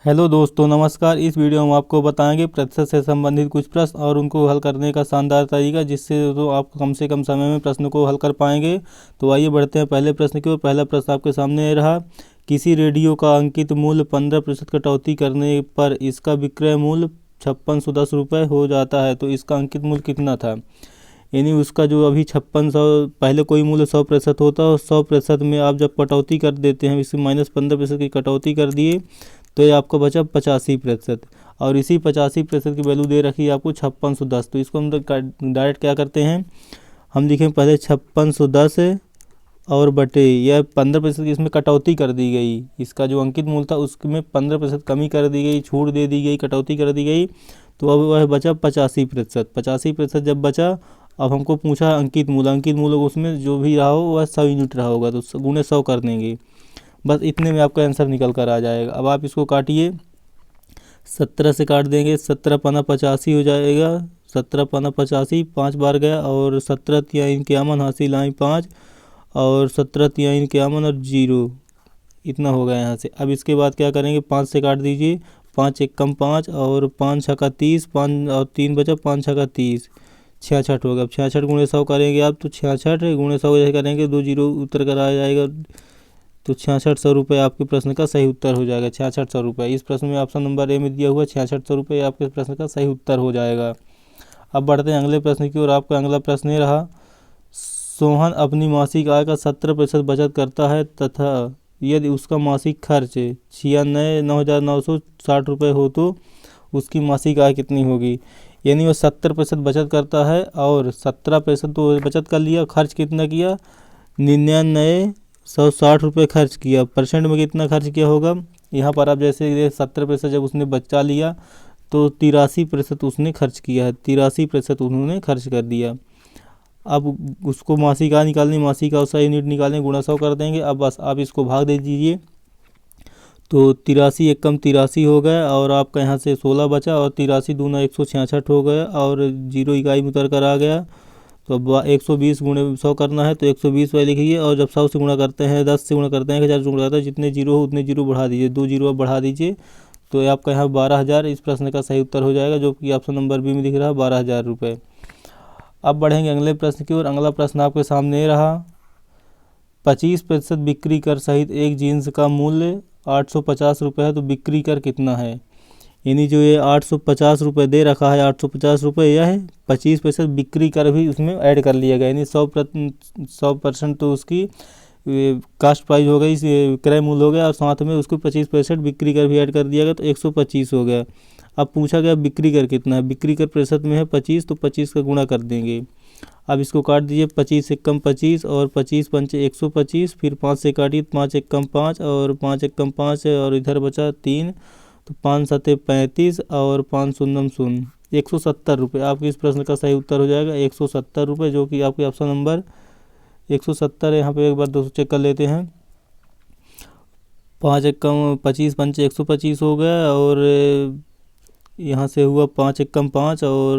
Hello दोस्तों, नमस्कार। इस वीडियो में हम आपको बताएंगे प्रतिशत से संबंधित कुछ प्रश्न और उनको हल करने का शानदार तरीका, जिससे तो आप कम से कम समय में प्रश्न को हल कर पाएंगे। तो आइए बढ़ते हैं पहले प्रश्न की ओर। पहला प्रश्न आपके सामने रहा। किसी रेडियो का अंकित मूल्य 15% कटौती करने पर इसका विक्रय मूल्य 5610 रुपये हो जाता है, तो इसका अंकित मूल्य कितना था। यानी उसका जो अभी 5600, पहले कोई मूल्य 100% होता है और 100% में आप जब कटौती कर देते हैं, इसमें -15% की कटौती कर दिए तो ये आपका बचा 85%। और इसी 85% की वैल्यू दे रखी है आपको 5610। तो इसको हम डायरेक्ट क्या करते हैं, हम लिखें पहले 5610 और बटे यह 15% की इसमें कटौती कर दी गई। इसका जो अंकित मूल्य था उसमें 15% कमी कर दी गई, छूट दे दी गई, कटौती कर दी गई। तो अब वह बचा 85%। 85% जब बचा, अब हमको पूछा अंकित मूल्य। अंकित मूल्य उसमें जो भी रहा हो वह 100 यूनिट रहा होगा, तो गुणे 100 कर देंगे। बस इतने में आपका आंसर निकल कर आ जाएगा। अब आप इसको काटिए, 17 से काट देंगे, 17 पना 85 हो जाएगा। 17 पना 85 5 बार गया, और 17 तिया 51 हासिल आई 5, और 17 तिया 51 और 0, इतना हो गया यहाँ से। अब इसके बाद क्या करेंगे, 5 से काट दीजिए, 5 एक कम 5, और 5 छक्का 30, 5 और 3 बचा, 5 छक्का 30, 66 हो गया। अब 66 गुणे 100 करेंगे आप, तो 66 गुणे 100 जैसे करेंगे 2 जीरो उतर कर आ जाएगा, तो 6600 रुपये आपके प्रश्न का सही उत्तर हो जाएगा। 6600 रुपये इस प्रश्न में ऑप्शन नंबर ए में दिया हुआ 6600 रुपये आपके प्रश्न का सही उत्तर हो जाएगा। अब बढ़ते हैं अगले प्रश्न की ओर। आपका अगला प्रश्न ये रहा। सोहन अपनी मासिक आय का 70% बचत करता है तथा यदि उसका मासिक खर्च 96,960 रुपये हो तो उसकी मासिक आय कितनी होगी। यानी वह 70% बचत करता है और 17% तो बचत कर लिया, खर्च कितना किया, 99,160 रुपये खर्च किया। परसेंट में कितना खर्च किया होगा, यहाँ पर आप जैसे 70% जब उसने बचा लिया तो 83% उसने खर्च किया है, 83% उन्होंने खर्च कर दिया। अब उसको मासिक आय निकालनी, मासिक आय 100 यूनिट निकालने, गुणा 100 कर देंगे। अब बस आप इसको भाग दे दीजिए, तो 83 एक कम 83 हो गया, और आपका यहाँ से 16 बचा, और 83 दूना 166 हो गया, और 0 इकाई में उतर कर आ गया। तो अब 120 गुणे 100 करना है, तो 120 वाले लिखिए, और जब 100 से गुणा करते हैं, 10 से गुणा करते हैं, 1000 से गुणा करते हैं, जितने जीरो हो उतने जीरो बढ़ा दीजिए, 2 जीरो अब बढ़ा दीजिए, तो आपका यहाँ 12,000 इस प्रश्न का सही उत्तर हो जाएगा, जो कि ऑप्शन नंबर बी में दिख रहा है 12,000 रुपये। अब बढ़ेंगे अगले प्रश्न की ओर। अगला प्रश्न आपके सामने रहा। 25% बिक्री कर सहित एक जीन्स का मूल्य 850 रुपये है, तो बिक्री कर कितना है। यानी जो ये 850 रुपये दे रखा है, 850 रुपये यह है, 25% बिक्री कर भी उसमें ऐड कर लिया गया। यानी 100% तो उसकी कास्ट प्राइस हो गई, क्रय मूल्य हो गया, और साथ में उसको 25% बिक्री कर भी ऐड कर दिया गया, तो 125 हो गया। अब पूछा गया बिक्री कर कितना है। बिक्री कर प्रतिशत में है 25, तो 25 का गुणा कर देंगे। अब इसको काट दीजिए, 25 एक कम 25, और 25 पंचे 125, फिर 5 से काटिए, 5 एक कम 5, और 5 एक कम 5 है, और इधर बचा 3, तो 5 सते 35, और 5 शून्य शून्य, 170 रुपये आपके इस प्रश्न का सही उत्तर हो जाएगा। 170 रुपये, जो कि आपके ऑप्शन नंबर 170 है। यहाँ पे एक बार 200 चेक कर लेते हैं। 5 एक कम 25 पंचे 125 हो गया, और यहाँ से हुआ 5 एक कम 5, और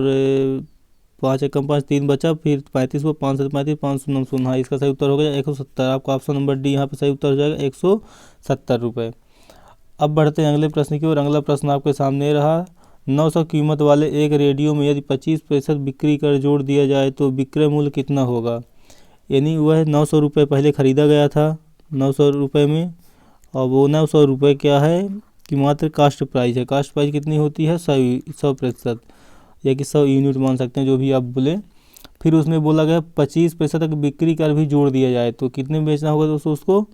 5 एक कम 5, 3 बचा, फिर 35 हुआ, 5 से 35, 5 शून्य शून्य, हाँ इसका सही उत्तर हो गया 170। आपका ऑप्शन नंबर डी यहाँ पे सही उत्तर हो जाएगा, 170 रुपये। अब बढ़ते हैं अगले प्रश्न की ओर। अगला प्रश्न आपके सामने रहा। 900 कीमत वाले एक रेडियो में यदि 25% बिक्री कर जोड़ दिया जाए तो विक्रय मूल्य कितना होगा। यानी वह 900 रुपये पहले ख़रीदा गया था 900 रुपये में, और वो 900 रुपये क्या है कि मात्र कास्ट प्राइस है। कास्ट प्राइस कितनी होती है, 100%, या कि 100 यूनिट मान सकते हैं, जो भी आप बोले। फिर उसमें बोला गया 25% तक बिक्री कर भी जोड़ दिया जाए तो कितने में बेचना होगा, तो उसको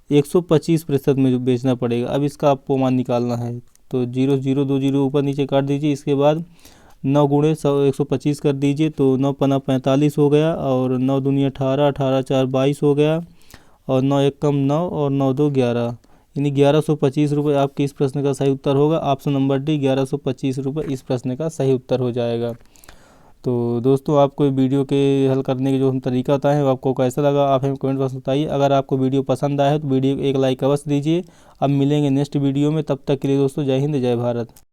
125% में जो बेचना पड़ेगा। अब इसका आपको मान निकालना है, तो 0 0 2 जीरो ऊपर नीचे काट दीजिए। इसके बाद 9 गुणे 125 कर दीजिए, तो 9 पना 45 हो गया, और 9 दूनी 18, 18 4 22 हो गया, और 9 एक कम 9, और 9 दो 11, यानी 1125 रुपये आपके इस प्रश्न का सही उत्तर होगा। ऑप्शन नंबर डी 1125 रुपये इस प्रश्न का सही उत्तर हो जाएगा। तो दोस्तों, आपको वीडियो के हल करने के जो हम तरीका बताए हैं वो आपको कैसा लगा, आप हमें कमेंट बॉक्स में बताइए। अगर आपको वीडियो पसंद आया है तो वीडियो को एक लाइक अवश्य दीजिए। अब मिलेंगे नेक्स्ट वीडियो में, तब तक के लिए दोस्तों जय हिंद जय भारत।